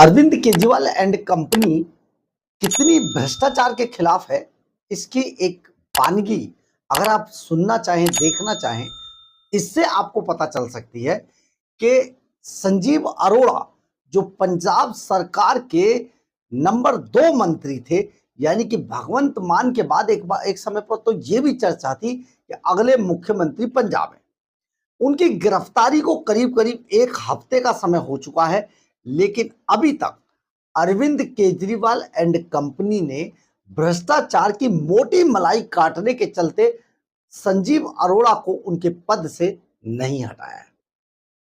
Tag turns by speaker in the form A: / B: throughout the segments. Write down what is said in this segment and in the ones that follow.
A: Arvind Kejriwal and company कितनी भ्रष्टाचार के खिलाफ है, इसकी एक वानगी अगर आप सुनना चाहें, देखना चाहें, इससे आपको पता चल सकती है कि संजीव अरोड़ा जो पंजाब सरकार के नंबर 2 मंत्री थे, यानी कि भगवंत मान के बाद एक समय पर तो ये भी चर्चा थी कि अगले मुख्यमंत्री पंजाब है। उनकी गिरफ्तारी को करीब करीब एक हफ्ते का समय हो चुका है, लेकिन अभी तक अरविंद केजरीवाल एंड कंपनी ने भ्रष्टाचार की मोटी मलाई काटने के चलते संजीव अरोड़ा को उनके पद से नहीं हटाया है।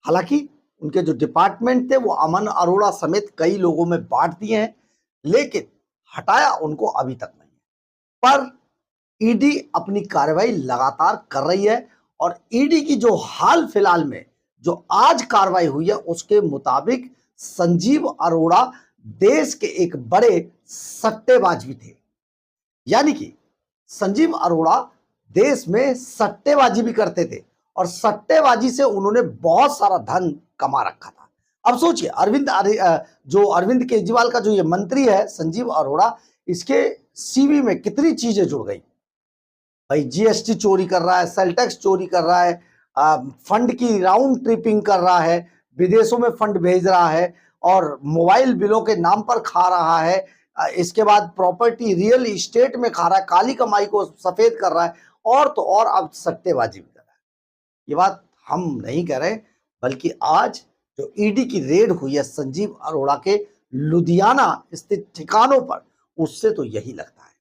A: हालांकि उनके जो डिपार्टमेंट थे वो अमन अरोड़ा समेत कई लोगों में बांट दिए हैं, लेकिन हटाया उनको अभी तक नहीं। पर ईडी अपनी कार्रवाई लगातार कर रही है और ईडी की जो हाल फिलहाल में जो आज कार्रवाई हुई है उसके मुताबिक संजीव अरोड़ा देश के एक बड़े सट्टेबाज भी थे। यानी कि संजीव अरोड़ा देश में सट्टेबाजी भी करते थे और सट्टेबाजी से उन्होंने बहुत सारा धन कमा रखा था। अब सोचिए जो अरविंद केजरीवाल का जो ये मंत्री है संजीव अरोड़ा, इसके सीवी में कितनी चीजें जुड़ गई। भाई जीएसटी चोरी कर रहा है, सेल टैक्स चोरी कर रहा है, फंड की राउंड ट्रिपिंग कर रहा है, विदेशों में फंड भेज रहा है और मोबाइल बिलों के नाम पर खा रहा है। इसके बाद प्रॉपर्टी रियल इस्टेट में खा रहा है, काली कमाई को सफेद कर रहा है और तो और अब सट्टेबाजी भी कर रहा है। ये बात हम नहीं कह रहे, बल्कि आज जो ईडी की रेड हुई है संजीव अरोड़ा के लुधियाना स्थित ठिकानों पर, उससे तो यही लगता है।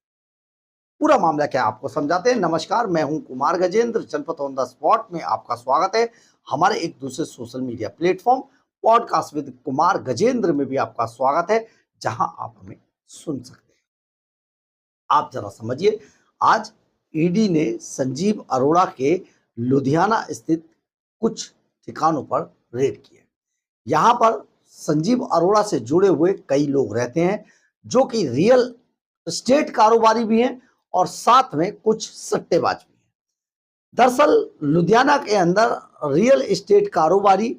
A: पूरा मामला क्या आपको समझाते हैं। नमस्कार, मैं हूं कुमार गजेंद्र। जनपद ऑन द स्पॉट में आपका स्वागत है। हमारे एक दूसरे social media platform podcast with Kumar Gajendra में भी आपका स्वागत है, जहां आप हमें सुन सकते हैं। आप जरा समझिए, आज ईडी ने संजीव अरोड़ा के लुधियाना स्थित कुछ ठिकानों पर रेड किया। यहां पर संजीव अरोड़ा से जुड़े हुए कई लोग रहते हैं जो कि रियल एस्टेट कारोबारी भी हैं और साथ में कुछ सट्टेबाज भी हैं। दरअसल लुधियाना के अंदर रियल एस्टेट कारोबारी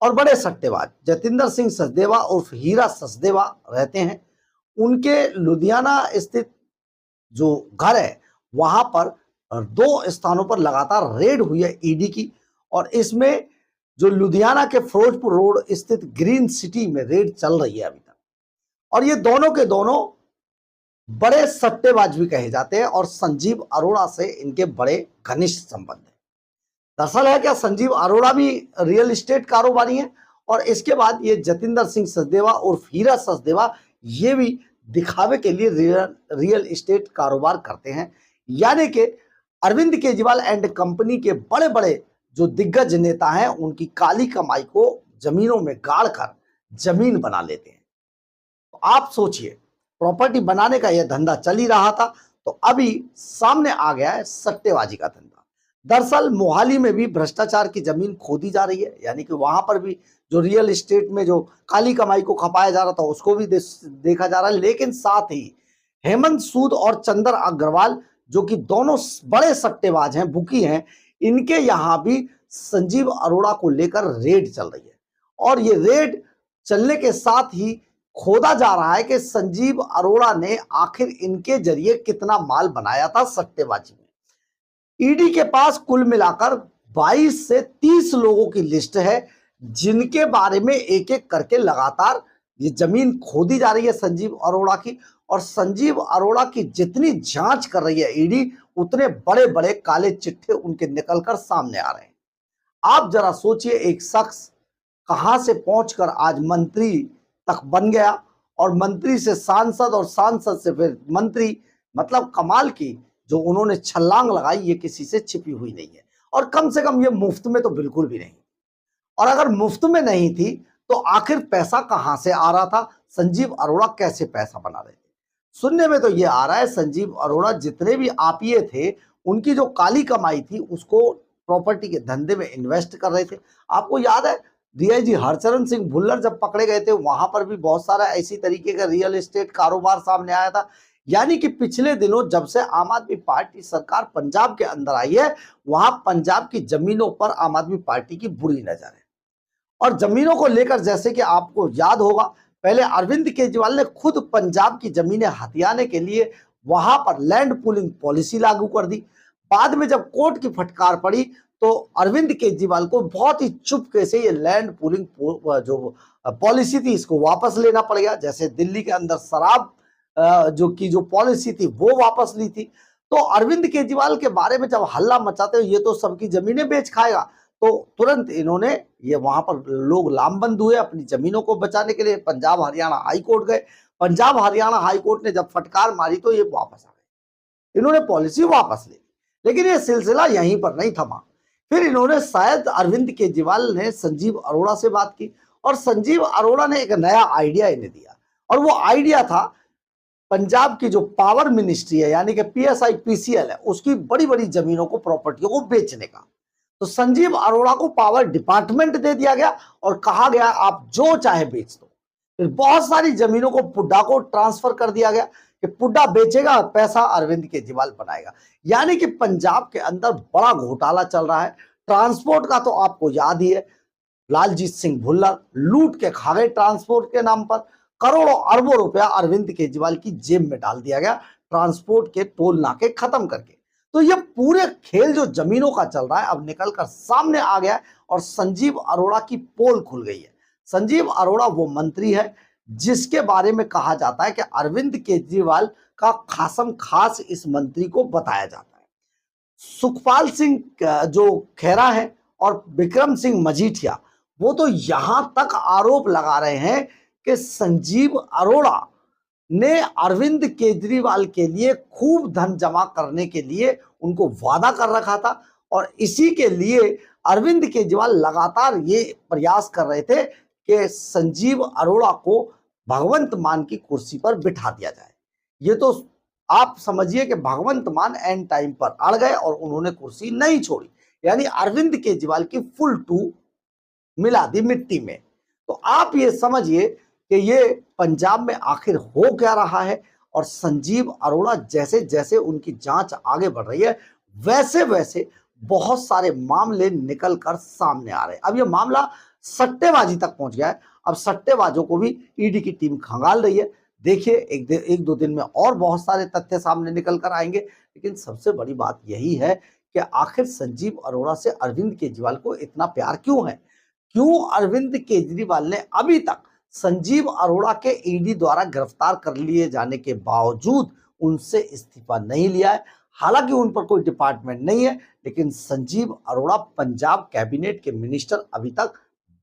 A: और बड़े सट्टेबाज जतिंदर सिंह सचदेवा उर्फ हीरा सचदेवा रहते हैं। उनके लुधियाना स्थित जो घर है वहां पर 2 स्थानों पर लगातार रेड हुई है ईडी की, और इसमें जो लुधियाना के फिरोजपुर रोड स्थित ग्रीन सिटी में रेड चल रही है अभी तक। और ये दोनों के दोनों बड़े सट्टेबाज भी कहे जाते हैं और संजीव अरोड़ा से इनके बड़े घनिष्ठ संबंध है। दरअसल है क्या, संजीव अरोड़ा भी रियल एस्टेट कारोबारी हैं और इसके बाद ये जतिंदर सिंह सचदेवा उर्फ हीरा सचदेवा ये भी दिखावे के लिए रियल एस्टेट कारोबार करते हैं। यानी कि अरविंद केजरीवाल एंड कंपनी के बड़े बड़े जो दिग्गज नेता हैं उनकी काली कमाई को जमीनों में गाड़ कर जमीन बना लेते हैं। तो आप सोचिए, प्रॉपर्टी बनाने का यह धंधा चल ही रहा था, तो अभी सामने आ गया है सट्टेबाजी का धंधा। दरअसल मोहाली में भी भ्रष्टाचार की जमीन खोदी जा रही है, यानी कि वहां पर भी जो रियल एस्टेट में जो काली कमाई को खपाया जा रहा था उसको भी देखा जा रहा है। लेकिन साथ ही हेमंत सूद और चंदर अग्रवाल जो कि दोनों बड़े सट्टेबाज हैं, बुकी हैं, इनके यहां भी संजीव अरोड़ा को लेकर रेड चल रही है। और ये रेड चलने के साथ ही खोदा जा रहा है कि संजीव अरोड़ा ने आखिर इनके जरिए कितना माल बनाया था सट्टेबाजी में। ईडी के पास कुल मिलाकर 22 से 30 लोगों की लिस्ट है जिनके बारे में एक एक करके लगातार ये जमीन खोदी जा रही है संजीव अरोड़ा की। और संजीव अरोड़ा की जितनी जांच कर रही है ईडी, उतने बड़े बड़े काले चिट्ठे उनके निकलकर सामने आ रहे हैं। आप जरा सोचिए, एक शख्स कहां से पहुंचकर आज मंत्री तक बन गया और मंत्री से सांसद और सांसद से फिर मंत्री। मतलब कमाल की जो उन्होंने छलांग लगाई ये किसी से छिपी हुई नहीं है, और कम से कम ये मुफ्त में तो बिल्कुल भी नहीं। और अगर मुफ्त में नहीं थी तो आखिर पैसा कहां से आ रहा था, संजीव अरोड़ा कैसे पैसा बना रहे थे। सुनने में तो ये आ रहा है संजीव अरोड़ा जितने भी आपिये थे उनकी जो काली कमाई थी उसको प्रॉपर्टी के धंधे में इन्वेस्ट कर रहे थे। आपको याद है डीआईजी हरचरण सिंह भुल्लर जब पकड़े गए थे वहां पर भी बहुत सारा ऐसी तरीके का रियल एस्टेट कारोबार सामने आया था। यानी कि पिछले दिनों जब से आम आदमी पार्टी सरकार पंजाब के अंदर आई है, वहां पंजाब की जमीनों पर आम आदमी पार्टी की बुरी नजर है। और जमीनों को लेकर जैसे कि आपको याद होगा पहले अरविंद केजरीवाल ने खुद पंजाब की जमीनें हथियाने के लिए वहां पर लैंड पूलिंग पॉलिसी लागू कर दी। बाद में जब कोर्ट की फटकार पड़ी तो अरविंद केजरीवाल को बहुत ही चुपके से ये लैंड पूलिंग जो पॉलिसी थी इसको वापस लेना पड़ गया। जैसे दिल्ली के अंदर शराब जो पॉलिसी थी वो वापस ली थी। तो अरविंद केजरीवाल के बारे में जब हल्ला मचाते हो ये तो सबकी जमीनें बेच खाएगा, तो तुरंत इन्होंने ये वहां पर लोग लामबंद हुए अपनी जमीनों को बचाने के लिए। पंजाब हरियाणा हाई कोर्ट गए। पंजाब हरियाणा हाई कोर्ट ने जब फटकार मारी तो ये वापस आ गए, इन्होंने पॉलिसी वापस ले ली। लेकिन ये सिलसिला यहीं पर नहीं थमा। फिर इन्होंने शायद अरविंद केजरीवाल ने संजीव अरोड़ा से बात की और संजीव अरोड़ा ने एक नया आइडिया इन्हें दिया, और वो आइडिया था पंजाब की जो पावर मिनिस्ट्री है यानी कि पीएसआई पीसीएल है उसकी बड़ी बड़ी जमीनों को प्रॉपर्टियों को बेचने का। तो संजीव अरोड़ा को पावर डिपार्टमेंट दे दिया गया और कहा गया आप जो चाहे बेच दो। फिर बहुत सारी जमीनों को पुड्डा को ट्रांसफर कर दिया गया कि पुड्डा बेचेगा और पैसा अरविंद केजरीवाल बनाएगा। यानी कि पंजाब के अंदर बड़ा घोटाला चल रहा है। ट्रांसपोर्ट का तो आपको याद ही है, लालजीत सिंह भुल्लर लूट के खा गए ट्रांसपोर्ट के नाम पर। करोड़ों अरबों रुपया अरविंद केजरीवाल की जेब में डाल दिया गया ट्रांसपोर्ट के टोल नाके खत्म करके। तो ये पूरे खेल जो जमीनों का चल रहा है अब निकलकर सामने आ गया है और संजीव अरोड़ा की पोल खुल गई है। संजीव अरोड़ा वो मंत्री है जिसके बारे में कहा जाता है कि अरविंद केजरीवाल का खासम खास इस मंत्री को बताया जाता है। सुखपाल सिंह जो खेरा है और विक्रम सिंह मजीठिया वो तो यहां तक आरोप लगा रहे हैं कि संजीव अरोड़ा ने अरविंद केजरीवाल के लिए खूब धन जमा करने के लिए उनको वादा कर रखा था, और इसी के लिए अरविंद केजरीवाल लगातार ये प्रयास कर रहे थे कि संजीव अरोड़ा को भगवंत मान की कुर्सी पर बिठा दिया जाए। ये तो आप समझिए कि भगवंत मान एंड टाइम पर अड़ गए और उन्होंने कुर्सी नहीं छोड़ी, यानी अरविंद केजरीवाल की फुल टू मिला दी मिट्टी में। तो आप ये समझिए कि ये पंजाब में आखिर हो क्या रहा है, और संजीव अरोड़ा जैसे जैसे उनकी जांच आगे बढ़ रही है वैसे वैसे बहुत सारे मामले निकल कर सामने आ रहे हैं। अब ये मामला सट्टेबाजी तक पहुंच गया है। अब सट्टेबाजों को भी ईडी की टीम खंगाल रही है। देखिए एक दो दिन में और बहुत सारे तथ्य सामने निकल कर आएंगे। लेकिन सबसे बड़ी बात यही है कि आखिर संजीव अरोड़ा से अरविंद केजरीवाल को इतना प्यार क्यों है? क्यों अरविंद केजरीवाल ने अभी तक संजीव अरोड़ा के ईडी द्वारा गिरफ्तार कर लिए जाने के बावजूद उनसे इस्तीफा नहीं लिया है? हालांकि उन पर कोई डिपार्टमेंट नहीं है, लेकिन संजीव अरोड़ा पंजाब कैबिनेट के मिनिस्टर अभी तक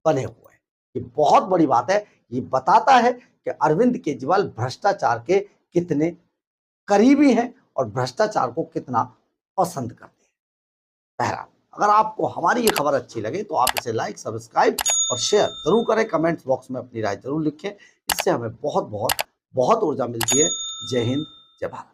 A: बने हुए हैं। ये बहुत बड़ी बात है। ये बताता है कि अरविंद केजरीवाल भ्रष्टाचार के कितने करीबी हैं और भ्रष्टाचार को कितना पसंद करते हैं। बहरहाल, अगर आपको हमारी ये खबर अच्छी लगे तो आप इसे लाइक, सब्सक्राइब और शेयर जरूर करें। कमेंट्स बॉक्स में अपनी राय जरूर लिखें। इससे हमें बहुत बहुत बहुत ऊर्जा मिलती है। जय हिंद, जय भारत।